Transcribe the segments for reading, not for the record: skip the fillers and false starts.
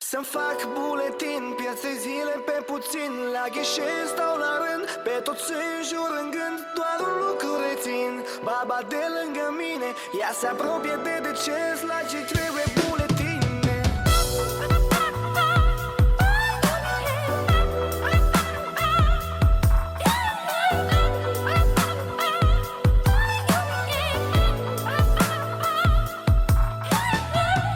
Să-mi fac buletin, pierd zile pe puțin. La ghișe stau la rând, pe toți în jur în gând. Doar un lucru rețin, baba de lângă mine. Ea se apropie de deces, la ce trebuie buletine.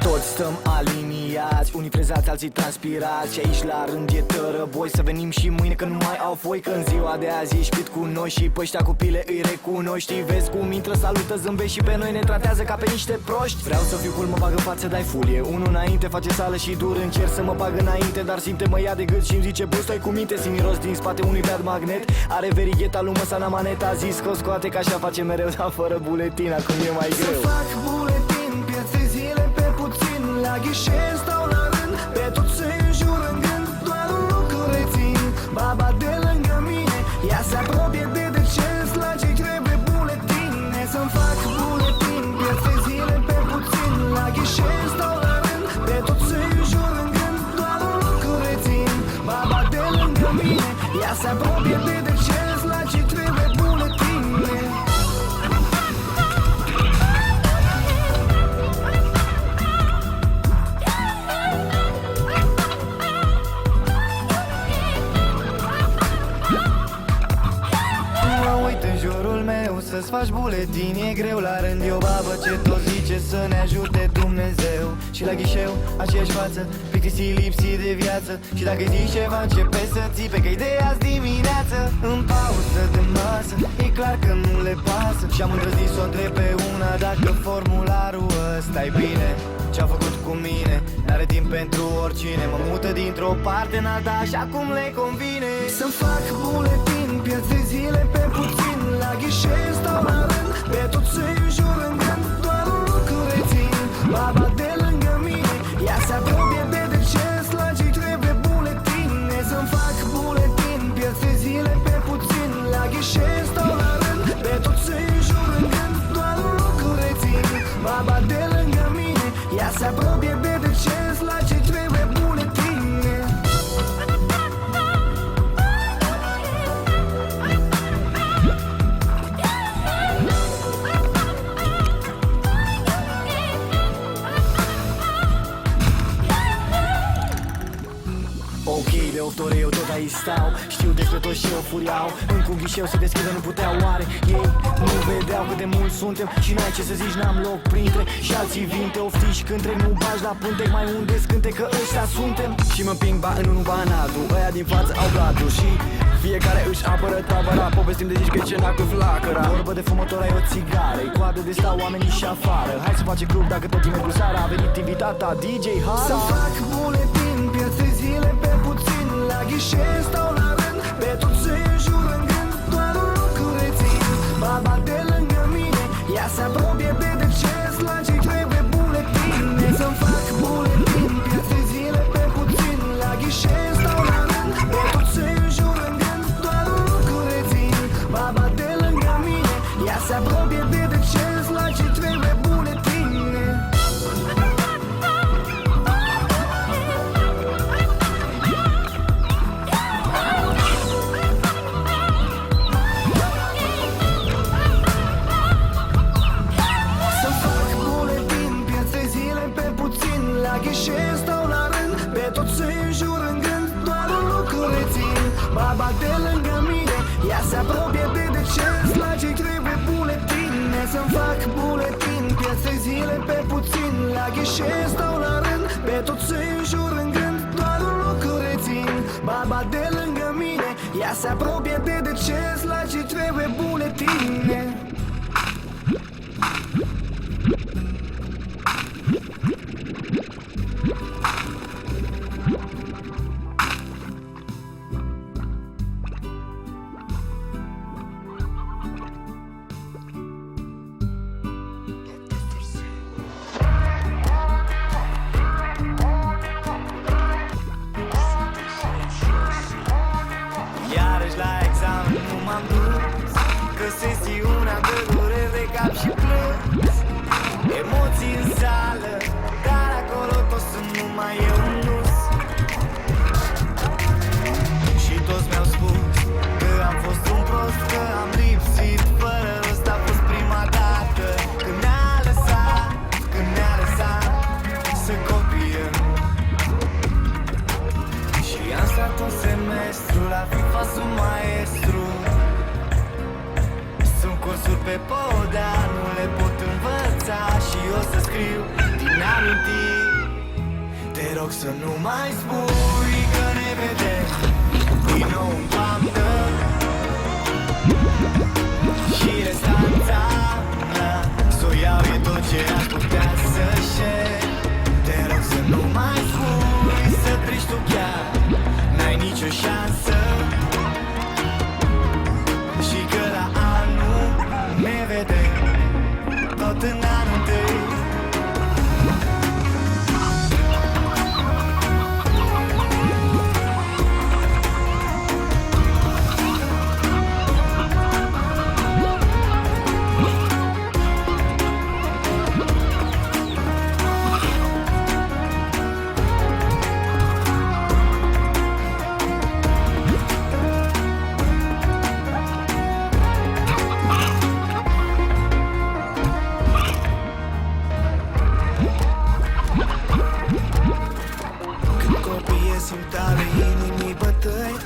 Toți stăm aliniați, unii frezați, alții transpirați. Și aici la rând e tărăboi, să venim și mâine că nu mai au foi. Că în ziua de azi ești cât cu noi și pe ăștia copile îi recunoști. Vezi cum intră, salută, zâmbești și pe noi ne tratează ca pe niște proști. Vreau să fiu cool, mă bag în față, dai fulie. Unul înainte face sală și dur, încerc să mă bag înainte. Dar simte, mă ia de gât și-mi zice, bă, stai cu minte. Simt miros din spate unui beat magnet. Are verigheta lui Măsana Manet. A zis că o scoate, că așa face mereu. Dar fără buletin, acum e mai greu. Să fac buletin, pierd zile pe puțin. La ghișe stau la rând, pe toți în jur în gând. Doar un lucru rețin, baba de lângă mine. Ea se apropie de deces, la ce trebuie buletine. Să-mi fac buletin, pierd zile pe puțin. La ghișe stau la rând, pe toți în jur în gând. Doar un lucru rețin, baba de lângă mine. Ea se apropie de deces, la ce trebuie buletine. Jurul meu să-ți faci buletin e greu. La rând e o babă ce tot zice să ne ajute Dumnezeu. Și la ghișeu aceeași față, plictisit, lipsit de viață. Și dacă îi zici ceva începe să țipe, că-i de azi dimineață. În pauză de masă e clar că nu le pasă. Și-am îndrăznit să o întreb pe una dacă formularul ăsta-i bine. Ce-a făcut cu mine, n-are timp pentru oricine. Mă mută dintr-o parte în alta așa cum le convine. Să-mi fac buletin, pierd zile pe puțin. La ghișe stau la rând, pe toți în jur în gând. Doar un lucru rețin, baba de lângă mine. Ea se apropie de deces, la ce trebuie buletine. Să-mi fac buletin, pierd zile pe puțin. La ghișe stau la rând, pe toți în jur în gând. Doar un lucru rețin, baba de lângă mine. Ea se apropie de deces, la ce trebuie buletine. Ok, de 8 ore eu tot aici stau. Știu despre tot și eu furiau. Încă un ghișeu se deschidă, nu puteau oare. Ei nu vedeau cât de mulți suntem. Și n-ai ce să zici, n-am loc printre. Și alții vin, te oftici când trec, nu bagi la punte. Mai unde scânte că ăștia suntem. Și mă împing ba în unul, ba în altul. Ăia din față au blatul și fiecare își apără tabăra. Povestim de zici că e cena cu flacăra. Vorbă de fumător, ai o țigară. E coadă de stau oamenii și afară. Hai să facem club dacă tot timpul seara. A venit invitata DJ Hara. Să fac buletin, pierd zile pe puțin. La ghișe stau la rând, pe toți în jur în gând. Doar un lucru rețin, baba de lângă mine. Ea se apropie de deces, la ce trebuie buletine. Să-mi fac buletin, pierd zile pe puțin. La ghișe stau la rând, pe toți în jur în gând. Doar un lucru rețin, baba de lângă mine. Ea se apropie de deces, la ce trebuie buletine. La ghișe stau la rând, pe toți în jur în gând. Doar un lucru rețin, baba de lângă mine. Ea se apropie de deces, la ce trebuie buletine. Să-mi fac buletin, pierd zile pe puțin. La ghișe stau la rând, pe toți în jur în gând. Doar un lucru rețin, baba de lângă mine. Ea se apropie de deces, la ce trebuie buletine. pe podea nu le pot învăța și o să scriu din amintiri. Te rog să nu mai spui că ne vedem din nou în toamnă și restanța mea s-o iau, e tot ce aș putea să share. Te rog să nu mai spui să treci tu chiar, n-ai nicio șansă și că la anul ne vedem tot în anul întâi.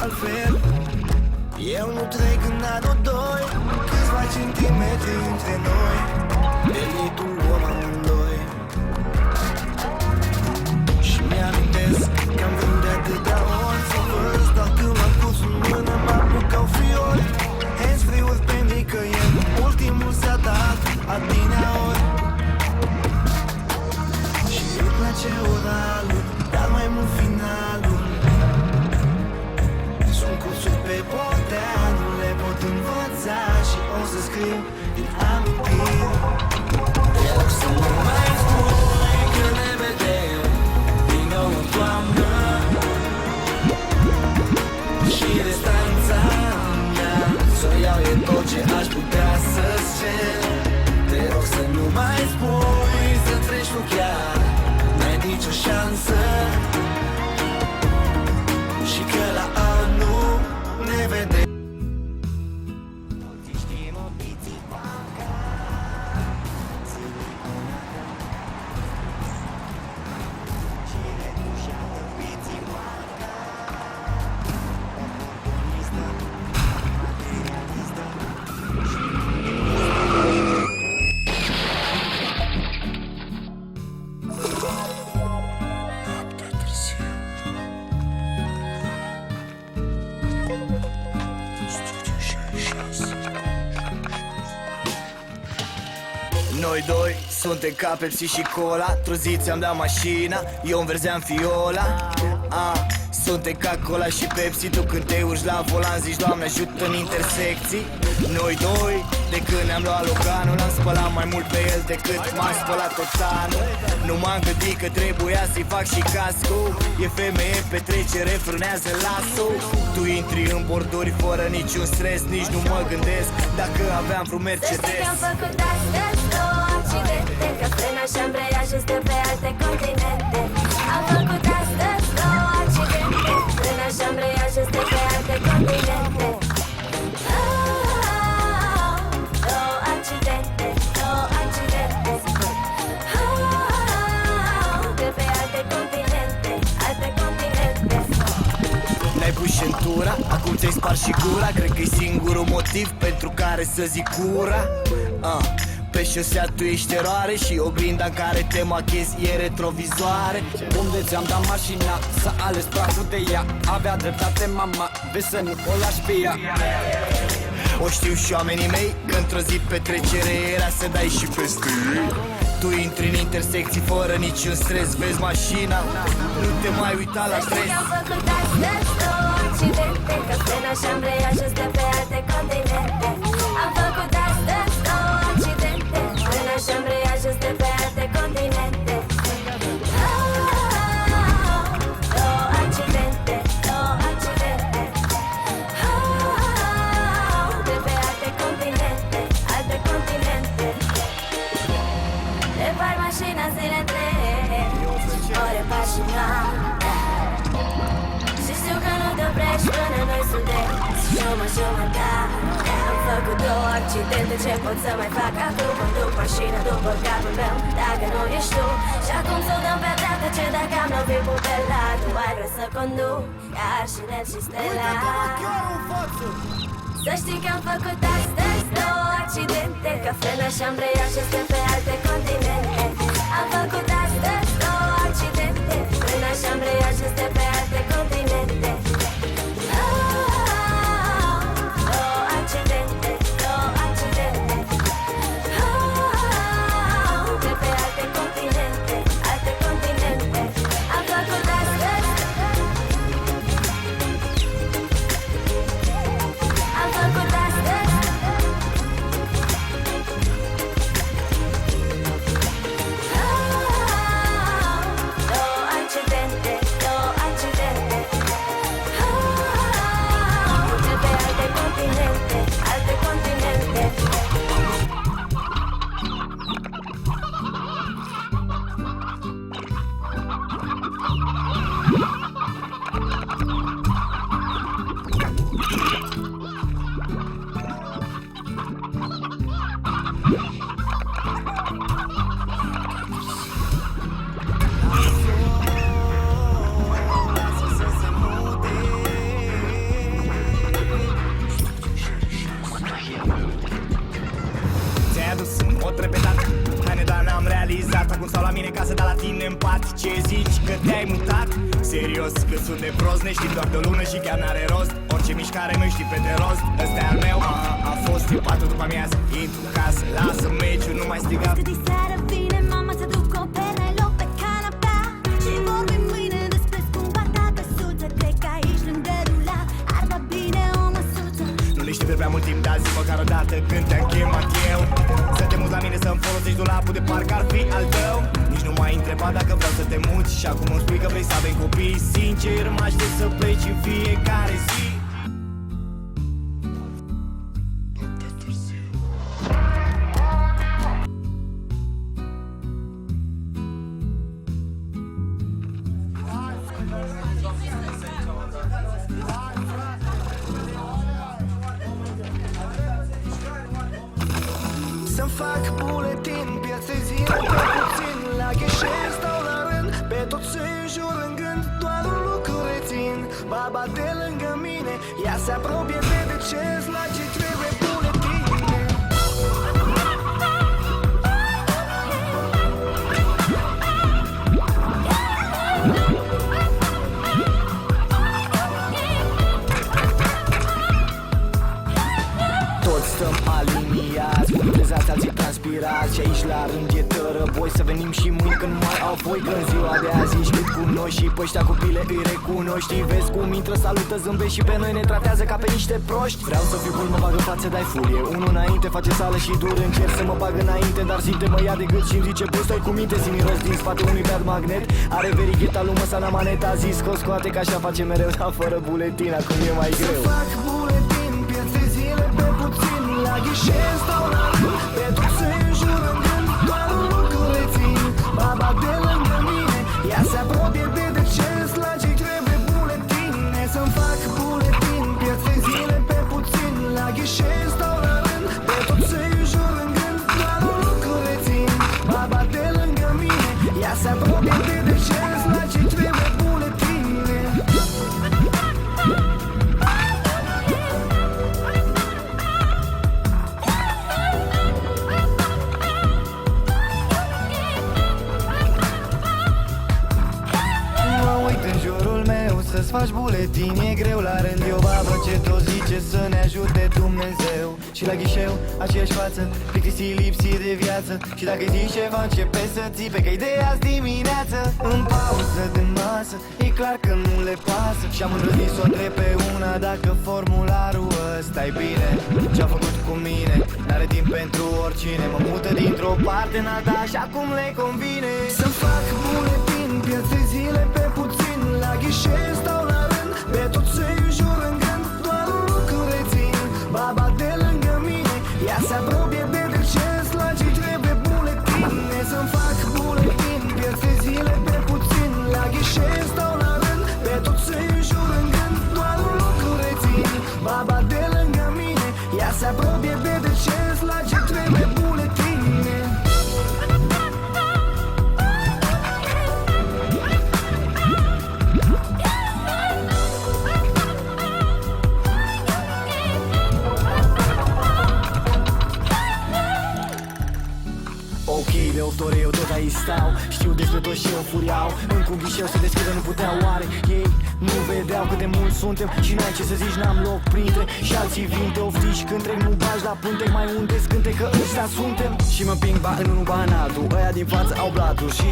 Altfel, eu nu trec în anul doi, câțiva centimetri între noi, delitul om amândoi. Și mi-amintesc că am vrut de atâtea ori să văz, dar când m-am pus în mână mă apucau fiori. Hands-free-uri pe nicăieri, ultimul s-a dat adineaori. Și îi place oralul, dar mai mult finalul. Pe podea nu le pot învăța și o să scriu din amintiri. Te rog să nu mai spui că ne vedem din nou în toamnă și restanța mea s-o iau, e tot ce aș putea să cer. Te rog să nu mai spui să treci tu chiar, n-ai nicio șansă și că la anul ne vedem. Noi doi suntem ca Pepsi și Cola, truziți am dat mașina, eu înverzeam fiola. Suntem ca Cola și Pepsi, tu când te urci la volan zici Doamne ajută în intersecții. Noi doi, de când ne-am luat Loganul, am spălat mai mult pe el decât m-am spălat tot anul. Nu m-am gândit că trebuia să-i fac și cascul, e femeie în petrecere, frânează lasul. Tu intri în borduri fără niciun stres, nici nu mă gândesc dacă aveam vreun Mercedes. Să știi că am făcut astăzi două accidente, că frâna și ambreiajul stă pe alte continente. Am făcut astăzi două accidente, frâna și ambreiajul stă pe alte continente. Două accidente, două accidente, de pe alte continente, alte continente. N-ai pus centura, acum ți-ai spart și gura. Cred că-i singurul motiv pentru care să zic cura. Pe șosea tu ești eroare și oglinda în care te machezi e retrovizoare. Unde ți-am dat mașina, s-a ales praful de ea. Avea dreptate mama, vezi să nu o lași pe ea. O știu și oamenii mei, că într-o zi petrecere era să dai și peste ei. Tu intri în intersecții fără niciun stres, vezi mașina, nu te mai uita la Să știi stres. că am făcut astăzi două accidente, că frâna și ambreiajul stă pe alte continente. Am făcut astăzi două accidente, frâna și ambreiajul stă pe alte continente. Două accidente, două accidente, de pe alte continente, alte continente. Repar mașina zile întregi, ore pașinat. Și știu că nu te oprești până noi suntem jumătate. Am făcut două accidente, ce pot să mai fac acum? Conduc mașina după capul meu, dacă nu ești tu. Și acum să o dăm pe dată, ce dacă am lovit pupela. Tu ai vrea să conduc, iar și net și stela. Să știi că am făcut astăzi două accidente. accidente, că frână și-am breiat și suntem pe alte continente. Am făcut astăzi 2 accidente, frână și-am breiat și suntem pe alte continente. Acum stau la mine ca să dau la tine în pat. Ce zici că te-ai mutat? Serios, cât sunt de prost, ne știm doar de o lună și chiar n-are rost. Orice mișcare nu știi pe de rost. Ăsta-i al meu, a fost e 4 după amiază. Intru în casă, lasă meciul, nu mai striga. Cât de seară vine mama să duc o pernă, ai loc pe canapea și vorbim mâine despre scumpa ta căsuță. Cred că aici lângă rulat ar da bine o măsuță. Nu le știu de prea mult timp, dar zi măcar o dată când te-am chemat eu. Să te muți la mine să-mi folosești dulapul de parcă ar fi al tău. Nici nu m-ai întrebat dacă vreau să te muți și acum îmi spui că vrei să avem copii. Sincer, mă aștept să pleci în fiecare zi. Să-mi fac buletin, piață zile pe puțin. La ghișeu stau la rând, pe toți îi jur în gând. Doar un lucru rețin, baba de lângă mine. Ea se apropie de deces, la ce trebuie buletine. Toți stăm aliniați, trezați, alții transpirați. Și aici la rând e tărăboi, să venim și mâine când nu mai au foi. Că în ziua de azi ești cât cu noi și pe ăștia copile îi recunoști. Vezi cum intră, salută, zâmbești și pe noi ne tratează ca pe niște proști. Vreau să fiu bun, mă bag în față, dai furie. Unul înainte face sală și dur, încerc să mă bag înainte. Dar simte mă ia de gât și-mi zice bă, stai cu minte. Zi miros din spate unui beat magnet. Are verigheta lui Măsana maneta. Zis că o scoate că așa face mereu. Dar fără buletin acum e mai greu. Să fac buletin, piață zile pe puțin. La ghișeu stau la rând, pe toți îi jur în gând. Doar un lucru rețin, baba de lângă mine. Ea se apropie de deces, la ce-i trebuie buletine. Să-mi fac buletin, piață zile pe puțin. La ghișeu stau la rând, pe toți îi jur în gând. Doar un lucru rețin, baba de lângă mine. Ea se apropie de deces, la ce-i trebuie buletine. Să-ți faci buletin e greu la rând. E o babă ce tot zice să ne ajute Dumnezeu. Și la ghișeu aceeași față, plictisit, lipsit de viață. Și dacă-i zici ceva începe să țipe, că-i de azi dimineață. În pauză de masă e clar că nu le pasă. Și-am îndrăznit să o întreb pe una dacă formularul ăsta-i bine. Ce-a făcut cu mine n-are timp pentru oricine. Mă mută dintr-o parte în alta așa cum le convine. Să-mi fac buletin, piață zile pe puțin. La ghișeu stau la rând, pe toți îi jur în gând. Doar un lucru rețin, baba de lângă mine. Ea se apropie de deces, la ce-i trebuie buletine. Să-mi fac buletin, pierde zile pe puțin. La ghișeu stau la rând, pe toți îi jur în gând. Doar un lucru rețin, baba de lângă mine. Ea se apropie de deces, la ce trebuie buletine. tot aici stau Știu despre tot și eu furiau Încă un ghișeu se deschide, nu puteau oare Ei nu vedeau cât de mulți suntem Și n-ai ce să zici, n-am loc printre Și alții vin, te oftici când trec, nu bagi la pântec Mai unde scânte că ăștia suntem Și mă împing ba în unul, ba în altul. Ăia din față au blatul și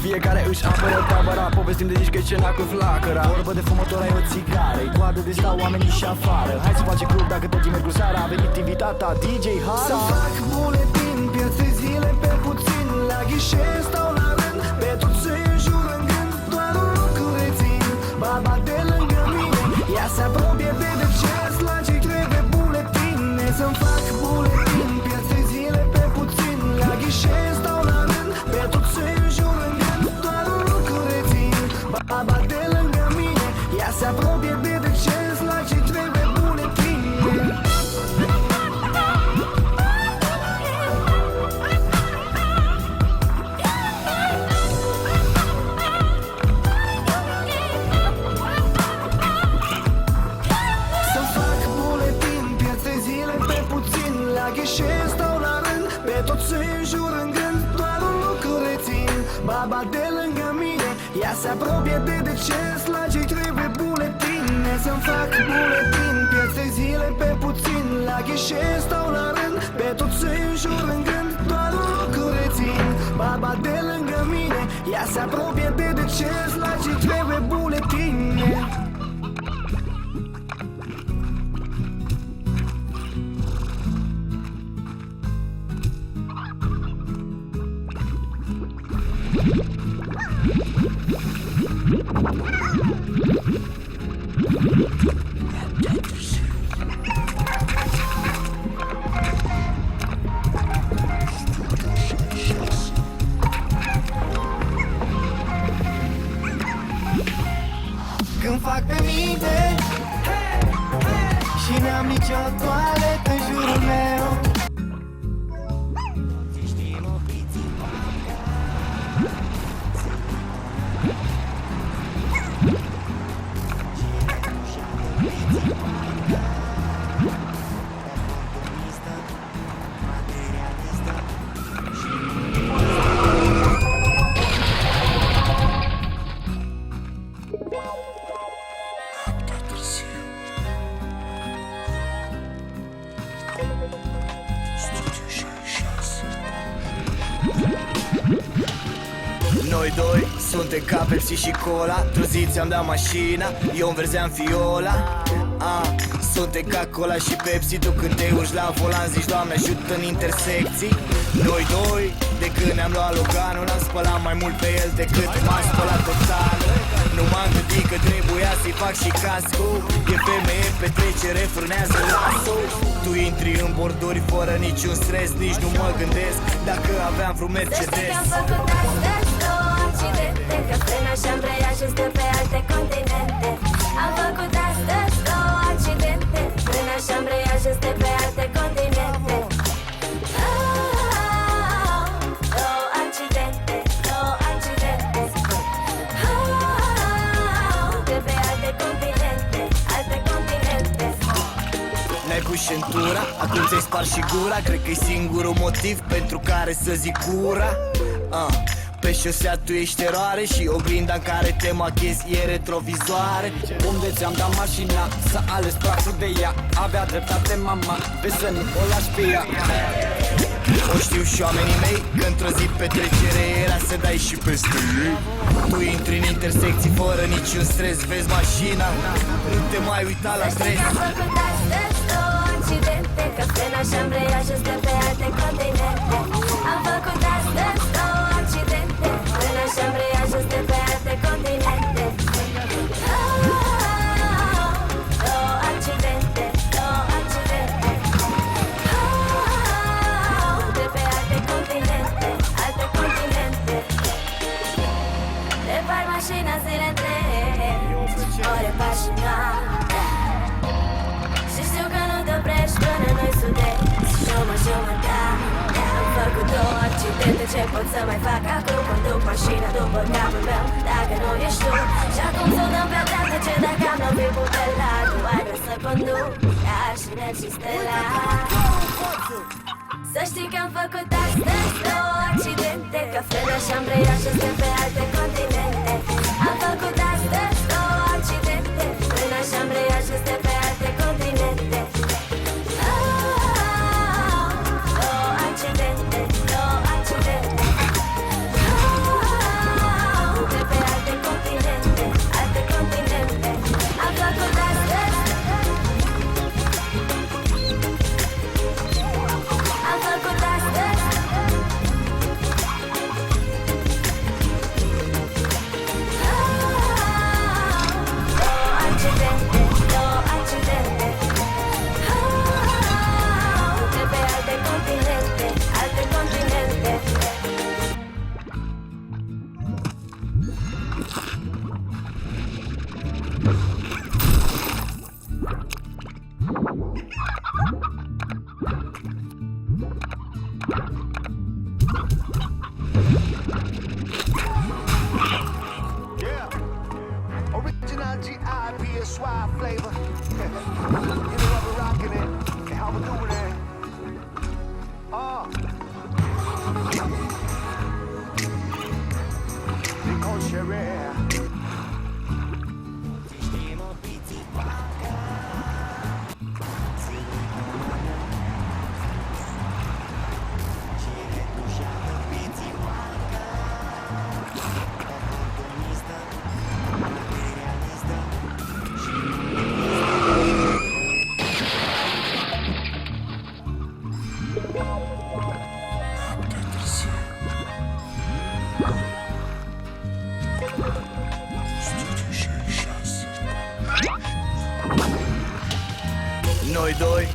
fiecare își apără tabăra. Povestim de zici că e cena cu flacăra. Vorbă de fumător ai o țigară-i coadă de stau oamenii și afară Hai să facem club dacă tot merg cu seara A venit invitata DJ Hara Să fac buletin, piață zile pe puțin La ghișe stau la rând, pe toți îi jur în gând Doar un lucru rețin, baba de lângă mine Ea se apropie de deces, la ce trebuie buletine Să-mi fac buletin, piață zile pe puțin La ghișe stau la rând, pe toți îi jur în gând Doar un lucru rețin, baba de lângă mine Ea se apropie de deces, la ce trebuie buletine Să fac buletin, piață zile pe puțin La ghișe stau la rând, pe toți îi jur în gând Doar un lucru rețin, baba de lângă mine Ea se apropie de deces, la ce trebuie buletine Să-mi fac buletin, piață zile pe puțin La ghișe stau la rând, pe toți îi jur în gând Doar un lucru rețin, baba de lângă mine Ea se apropie de deces, la ce trebuie buletine Când fac pe minte Și n-am nicio toaletă în jurul meu Noi doi suntem ca Pepsi și Cola Truziți am dat mașina, eu înverzeam Fiola Suntem ca Cola și Pepsi Tu când te urci la volan zici Doamne ajută în intersecții Noi doi, de când ne-am luat Loganul N-am spălat mai mult pe el decât m-am spălat total Nu m-am gândit că trebuia să-i fac și casco E femeie în petrecere, frânează lasul Tu intri în borduri fără niciun stres Nici nu mă gândesc dacă aveam vreun Mercedes Am făcut astăzi două accidente Că frâna și-am preiat și stă pe alte continente Am făcut astăzi două accidente Frâna și-am preiat și stă pe alte continente Două accidente, două accidente De pe alte continente, alte continente Ne-ai pus centura, acum ți-ai spart și gura Cred că-i singurul motiv pentru care să zic ura Pe șosea tu ești eroare și oglinda în care te machezi e retrovizoare Unde ți-am dat mașina, s-a ales praful de ea Avea dreptate mama, vezi să nu o lași pe ea O știu și oamenii mei că într-o zi petrecere era să dai și peste ei Tu intri în intersecții fără niciun stres Vezi mașina, nu te mai uita la stres Am făcut astăzi două accidente Că frâna și-am preiat și stă pe alte continente Am făcut astăzi două accidente Frâna și-am preiat și stă pe alte continente Două accidente, două accidente De pe alte continente, alte continente Repar mașina zile întregi Ore pașinat Și știu că nu te oprești până noi suntem Jumătate Am făcut două accidente Ce pot să mai fac acum? Conduc mașina după capul meu Dacă nu ești tu Și acum sunăm pe dată Ce dacă am lovit pupela Tu ai vrut să conduc Ca și net și stela Să știi că am făcut astăzi două accidente, că frena și ambreiaj suntem pe alte continente. Am făcut astăzi două accidente, frena și ambreiaj suntem pe alte continente. Două accidente, două accidente. De pe alte continente, alte continente. Am făcut astăzi. Am făcut astăzi. Două accidente, două accidente. De pe alte continente, alte continente. Yeah, original GIP is suave flavor. You know what we're rocking it, and how we're doing it. Big old Sherry. Noi doi